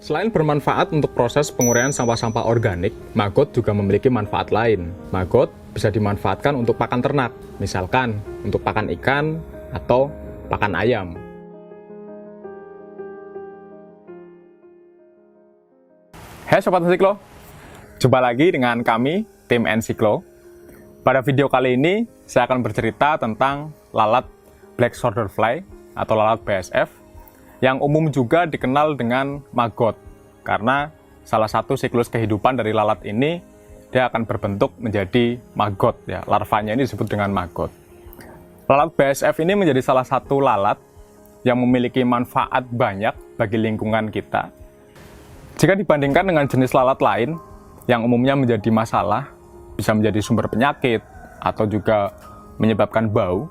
Selain bermanfaat untuk proses penguraian sampah-sampah organik, maggot juga memiliki manfaat lain. Maggot bisa dimanfaatkan untuk pakan ternak, misalkan untuk pakan ikan atau pakan ayam. Hai Sobat Ensiklo, jumpa lagi dengan kami, tim Ensiklo. Pada video kali ini, saya akan bercerita tentang lalat Black Shoulder Fly atau lalat BSF, yang umum juga dikenal dengan maggot, karena salah satu siklus kehidupan dari lalat ini, dia akan berbentuk menjadi maggot. Ya, larvanya ini disebut dengan maggot. Lalat BSF ini menjadi salah satu lalat yang memiliki manfaat banyak bagi lingkungan kita. Jika dibandingkan dengan jenis lalat lain, yang umumnya menjadi masalah, bisa menjadi sumber penyakit, atau juga menyebabkan bau,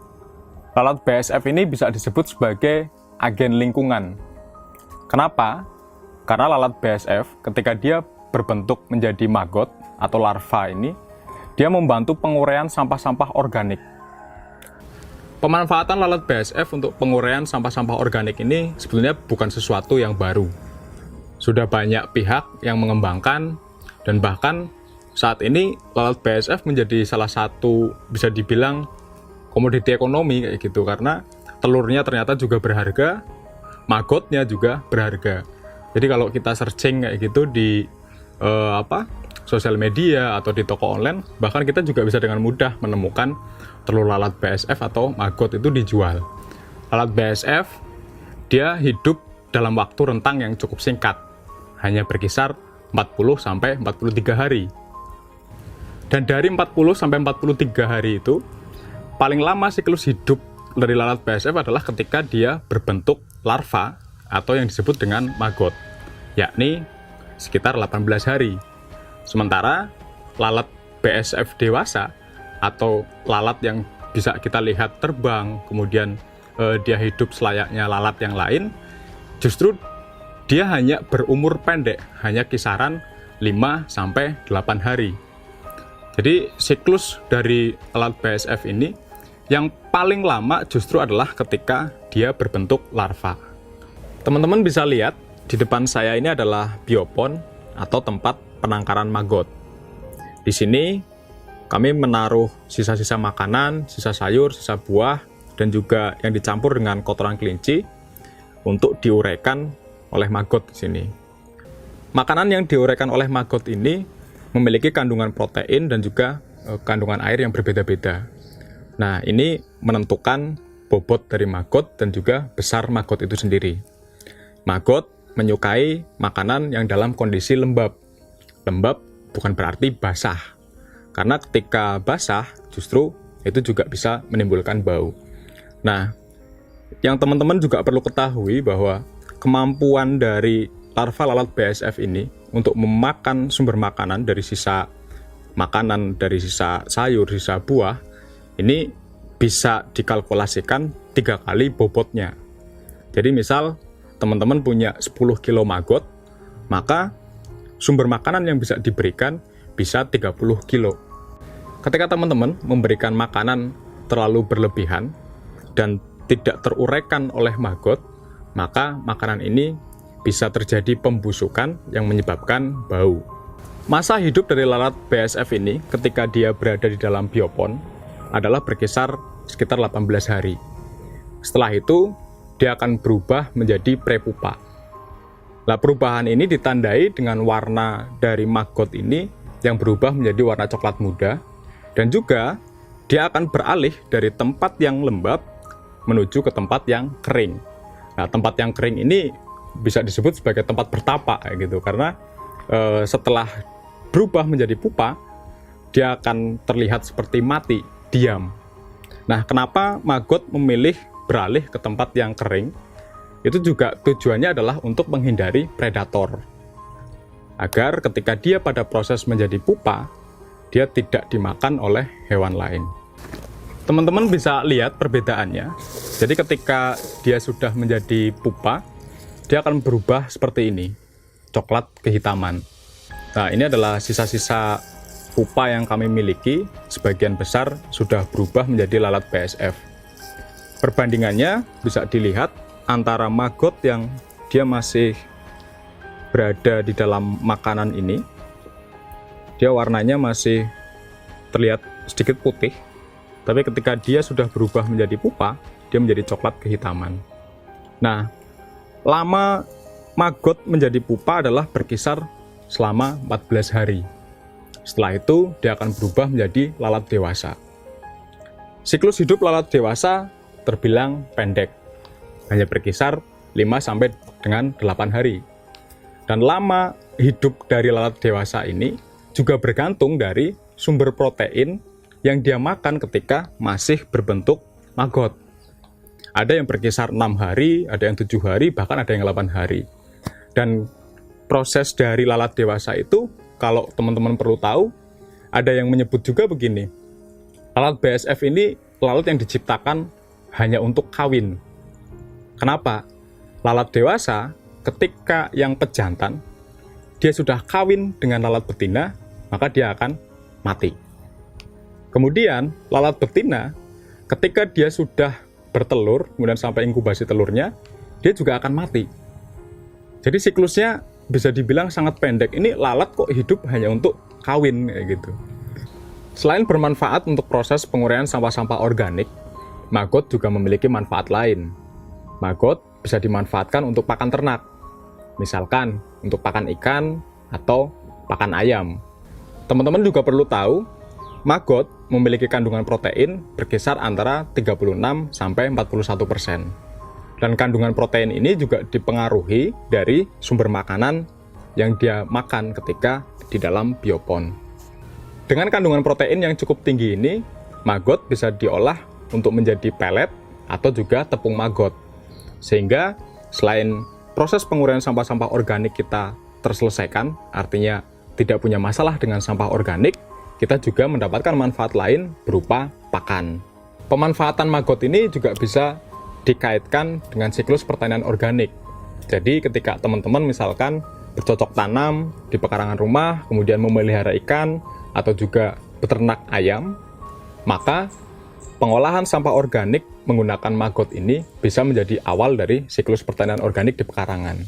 lalat BSF ini bisa disebut sebagai agen lingkungan. Kenapa? Karena lalat BSF ketika dia berbentuk menjadi maggot atau larva ini, dia membantu penguraian sampah-sampah organik. Pemanfaatan lalat BSF untuk penguraian sampah-sampah organik ini sebetulnya bukan sesuatu yang baru. Sudah banyak pihak yang mengembangkan, dan bahkan saat ini lalat BSF menjadi salah satu, bisa dibilang, komoditi ekonomi kayak gitu, karena telurnya ternyata juga berharga, maggotnya juga berharga. Jadi kalau kita searching kayak gitu di sosial media atau di toko online, bahkan kita juga bisa dengan mudah menemukan telur lalat BSF atau maggot itu dijual. Lalat BSF dia hidup dalam waktu rentang yang cukup singkat, hanya berkisar 40-43 hari. Dan dari 40-43 hari itu, paling lama siklus hidup dari lalat BSF adalah ketika dia berbentuk larva atau yang disebut dengan maggot, yakni sekitar 18 hari. Sementara lalat BSF dewasa atau lalat yang bisa kita lihat terbang, kemudian dia hidup selayaknya lalat yang lain, justru dia hanya berumur pendek, hanya kisaran 5-8 hari. Jadi siklus dari lalat BSF ini yang paling lama justru adalah ketika dia berbentuk larva. Teman-teman bisa lihat, di depan saya ini adalah biopon atau tempat penangkaran maggot. Di sini kami menaruh sisa-sisa makanan, sisa sayur, sisa buah, dan juga yang dicampur dengan kotoran kelinci untuk diuraikan oleh maggot di sini. Makanan yang diuraikan oleh maggot ini memiliki kandungan protein dan juga kandungan air yang berbeda-beda. Nah, ini menentukan bobot dari maggot dan juga besar maggot itu sendiri. Maggot menyukai makanan yang dalam kondisi lembab. Lembab bukan berarti basah, karena ketika basah justru itu juga bisa menimbulkan bau. Nah, yang teman-teman juga perlu ketahui bahwa kemampuan dari larva lalat BSF ini untuk memakan sumber makanan dari sisa makanan, dari sisa sayur, sisa buah, ini bisa dikalkulasikan 3 kali bobotnya. Jadi misal teman-teman punya 10 kilo maggot, maka sumber makanan yang bisa diberikan bisa 30 kilo. Ketika teman-teman memberikan makanan terlalu berlebihan dan tidak teruraikan oleh maggot, maka makanan ini bisa terjadi pembusukan yang menyebabkan bau. Masa hidup dari lalat BSF ini ketika dia berada di dalam biopon adalah berkisar sekitar 18 hari. Setelah itu, dia akan berubah menjadi prepupa. Nah, perubahan ini ditandai dengan warna dari maggot ini yang berubah menjadi warna coklat muda, dan juga dia akan beralih dari tempat yang lembab menuju ke tempat yang kering. Nah, tempat yang kering ini bisa disebut sebagai tempat bertapa gitu, karena setelah berubah menjadi pupa, dia akan terlihat seperti mati, diam. Nah, kenapa maggot memilih beralih ke tempat yang kering? Itu juga tujuannya adalah untuk menghindari predator, agar ketika dia pada proses menjadi pupa, dia tidak dimakan oleh hewan lain. Teman-teman bisa lihat perbedaannya. Jadi ketika dia sudah menjadi pupa, dia akan berubah seperti ini, coklat kehitaman. Nah, ini adalah sisa-sisa pupa yang kami miliki, sebagian besar sudah berubah menjadi lalat BSF. Perbandingannya bisa dilihat antara maggot yang dia masih berada di dalam makanan ini, dia warnanya masih terlihat sedikit putih, tapi ketika dia sudah berubah menjadi pupa, dia menjadi coklat kehitaman. Nah, lama maggot menjadi pupa adalah berkisar selama 14 hari. Setelah itu, dia akan berubah menjadi lalat dewasa. Siklus hidup lalat dewasa terbilang pendek, hanya berkisar 5 sampai dengan 8 hari. Dan lama hidup dari lalat dewasa ini juga bergantung dari sumber protein yang dia makan ketika masih berbentuk maggot. Ada yang berkisar 6 hari, ada yang 7 hari, bahkan ada yang 8 hari. Dan proses dari lalat dewasa itu, kalau teman-teman perlu tahu, ada yang menyebut juga begini, lalat BSF ini lalat yang diciptakan hanya untuk kawin. Kenapa? Lalat dewasa, ketika yang pejantan, dia sudah kawin dengan lalat betina, maka dia akan mati. Kemudian, lalat betina, ketika dia sudah bertelur, kemudian sampai inkubasi telurnya, dia juga akan mati. Jadi siklusnya bisa dibilang sangat pendek. Ini lalat kok hidup hanya untuk kawin, kayak gitu. Selain bermanfaat untuk proses penguraian sampah-sampah organik, maggot juga memiliki manfaat lain. Maggot bisa dimanfaatkan untuk pakan ternak, misalkan untuk pakan ikan atau pakan ayam. Teman-teman juga perlu tahu, maggot memiliki kandungan protein berkisar antara 36 sampai 41%. Dan kandungan protein ini juga dipengaruhi dari sumber makanan yang dia makan ketika di dalam biopon. Dengan kandungan protein yang cukup tinggi ini, maggot bisa diolah untuk menjadi pelet atau juga tepung maggot. Sehingga selain proses penguraian sampah-sampah organik kita terselesaikan, artinya tidak punya masalah dengan sampah organik, kita juga mendapatkan manfaat lain berupa pakan. Pemanfaatan maggot ini juga bisa dikaitkan dengan siklus pertanian organik. Jadi ketika teman-teman misalkan bercocok tanam di pekarangan rumah, kemudian memelihara ikan atau juga beternak ayam, maka pengolahan sampah organik menggunakan maggot ini bisa menjadi awal dari siklus pertanian organik di pekarangan.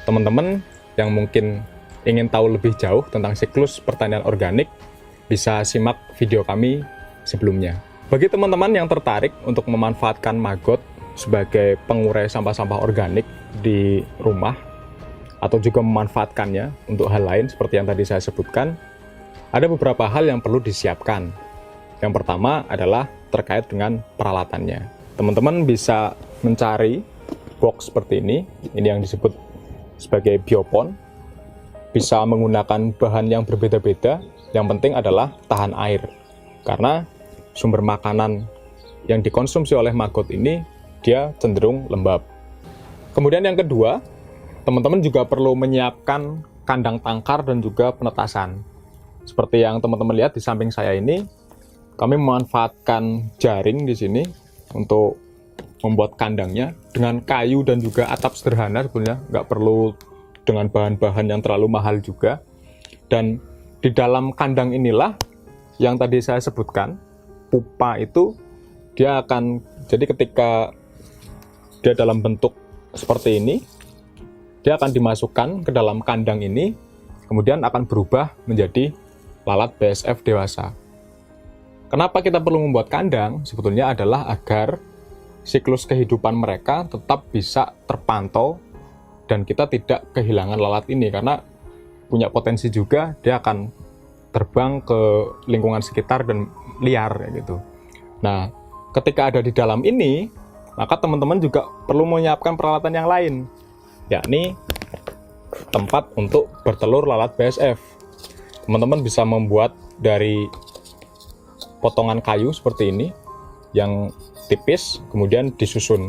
Teman-teman yang mungkin ingin tahu lebih jauh tentang siklus pertanian organik, bisa simak video kami sebelumnya. Bagi teman-teman yang tertarik untuk memanfaatkan maggot sebagai pengurai sampah-sampah organik di rumah, atau juga memanfaatkannya untuk hal lain seperti yang tadi saya sebutkan, ada beberapa hal yang perlu disiapkan. Yang pertama adalah terkait dengan peralatannya. Teman-teman bisa mencari box seperti ini yang disebut sebagai biopon. Bisa menggunakan bahan yang berbeda-beda, yang penting adalah tahan air. Karena sumber makanan yang dikonsumsi oleh maggot ini, dia cenderung lembab. Kemudian yang kedua, teman-teman juga perlu menyiapkan kandang tangkar dan juga penetasan. Seperti yang teman-teman lihat di samping saya ini, kami memanfaatkan jaring di sini untuk membuat kandangnya dengan kayu dan juga atap sederhana sebenarnya, nggak perlu dengan bahan-bahan yang terlalu mahal juga. Dan di dalam kandang inilah yang tadi saya sebutkan, pupa itu dia akan, jadi ketika dia dalam bentuk seperti ini, dia akan dimasukkan ke dalam kandang ini, kemudian akan berubah menjadi lalat BSF dewasa. Kenapa kita perlu membuat kandang? Sebetulnya adalah agar siklus kehidupan mereka tetap bisa terpantau dan kita tidak kehilangan lalat ini, karena punya potensi juga dia akan terbang ke lingkungan sekitar dan liar gitu. Nah, ketika ada di dalam ini, maka teman-teman juga perlu menyiapkan peralatan yang lain, yakni tempat untuk bertelur lalat BSF. Teman-teman bisa membuat dari potongan kayu seperti ini yang tipis, kemudian disusun.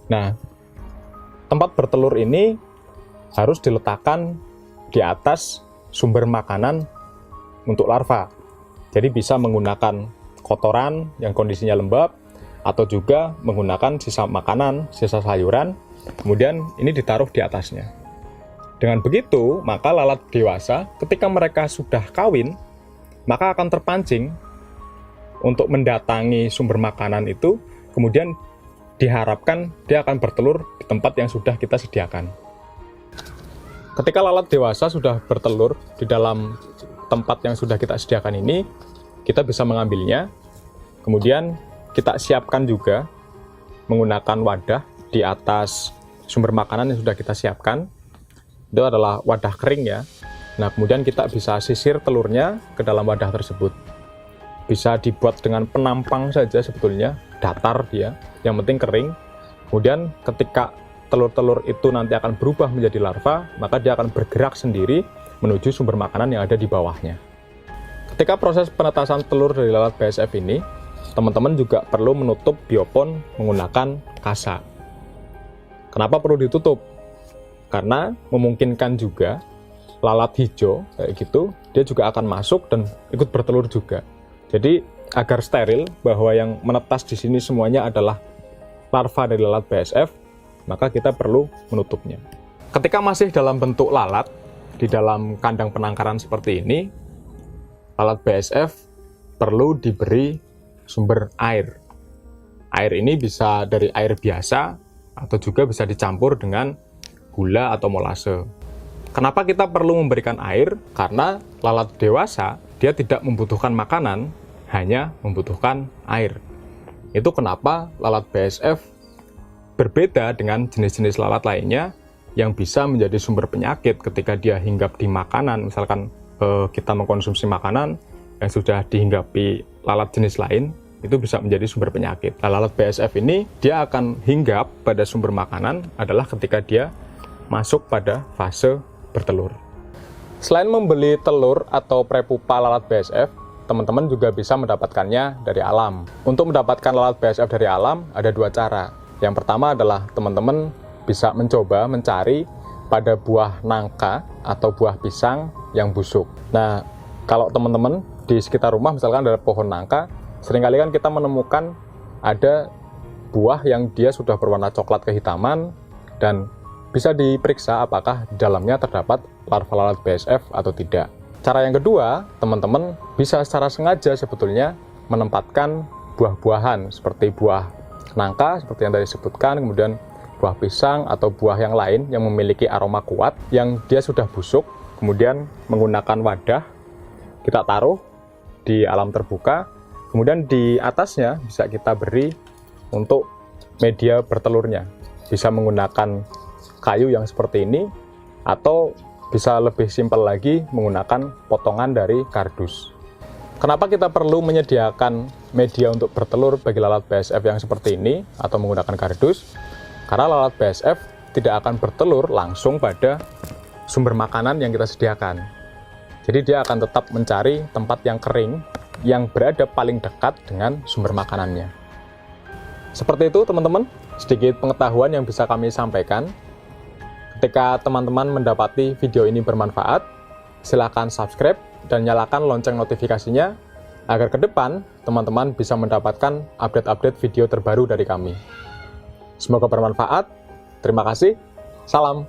Nah, tempat bertelur ini harus diletakkan di atas sumber makanan untuk larva. Jadi bisa menggunakan kotoran yang kondisinya lembab, atau juga menggunakan sisa makanan, sisa sayuran, kemudian ini ditaruh di atasnya. Dengan begitu, maka lalat dewasa ketika mereka sudah kawin, maka akan terpancing untuk mendatangi sumber makanan itu, kemudian diharapkan dia akan bertelur di tempat yang sudah kita sediakan. Ketika lalat dewasa sudah bertelur di dalam tempat yang sudah kita sediakan ini, kita bisa mengambilnya. Kemudian kita siapkan juga menggunakan wadah di atas sumber makanan yang sudah kita siapkan. Itu adalah wadah kering ya. Nah, kemudian kita bisa sisir telurnya ke dalam wadah tersebut. Bisa dibuat dengan penampang saja sebetulnya, datar dia, yang penting kering. Kemudian ketika telur-telur itu nanti akan berubah menjadi larva, maka dia akan bergerak sendiri menuju sumber makanan yang ada di bawahnya. Ketika proses penetasan telur dari lalat BASF ini, teman-teman juga perlu menutup biopon menggunakan kasa. Kenapa perlu ditutup? Karena memungkinkan juga lalat hijau kayak gitu, dia juga akan masuk dan ikut bertelur juga. Jadi agar steril bahwa yang menetas di sini semuanya adalah larva dari lalat BASF, maka kita perlu menutupnya. Ketika masih dalam bentuk lalat, di dalam kandang penangkaran seperti ini, lalat BASF perlu diberi sumber air. Air ini bisa dari air biasa, atau juga bisa dicampur dengan gula atau molase. Kenapa kita perlu memberikan air? Karena lalat dewasa, dia tidak membutuhkan makanan, hanya membutuhkan air. Itu kenapa lalat BASF berbeda dengan jenis-jenis lalat lainnya yang bisa menjadi sumber penyakit ketika dia hinggap di makanan. Misalkan kita mengkonsumsi makanan yang sudah dihinggapi lalat jenis lain, itu bisa menjadi sumber penyakit. Nah, lalat BASF ini dia akan hinggap pada sumber makanan adalah ketika dia masuk pada fase bertelur. Selain membeli telur atau prepupa lalat BASF, teman-teman juga bisa mendapatkannya dari alam. Untuk mendapatkan lalat BASF dari alam ada dua cara. Yang pertama adalah teman-teman bisa mencoba mencari pada buah nangka atau buah pisang yang busuk. Nah, kalau teman-teman di sekitar rumah misalkan ada pohon nangka, seringkali kan kita menemukan ada buah yang dia sudah berwarna coklat kehitaman dan bisa diperiksa apakah di dalamnya terdapat larva lalat BASF atau tidak. Cara yang kedua, teman-teman bisa secara sengaja sebetulnya menempatkan buah-buahan seperti buah nangka seperti yang tadi disebutkan, kemudian buah pisang atau buah yang lain yang memiliki aroma kuat yang dia sudah busuk, kemudian menggunakan wadah kita taruh di alam terbuka. Kemudian di atasnya bisa kita beri untuk media bertelurnya. Bisa menggunakan kayu yang seperti ini, atau bisa lebih simpel lagi menggunakan potongan dari kardus. Kenapa kita perlu menyediakan media untuk bertelur bagi lalat BASF yang seperti ini, atau menggunakan kardus? Karena lalat BASF tidak akan bertelur langsung pada sumber makanan yang kita sediakan. Jadi dia akan tetap mencari tempat yang kering, yang berada paling dekat dengan sumber makanannya. Seperti itu teman-teman, sedikit pengetahuan yang bisa kami sampaikan. Ketika teman-teman mendapati video ini bermanfaat, silakan subscribe dan nyalakan lonceng notifikasinya, agar ke depan teman-teman bisa mendapatkan update-update video terbaru dari kami. Semoga bermanfaat, terima kasih, salam.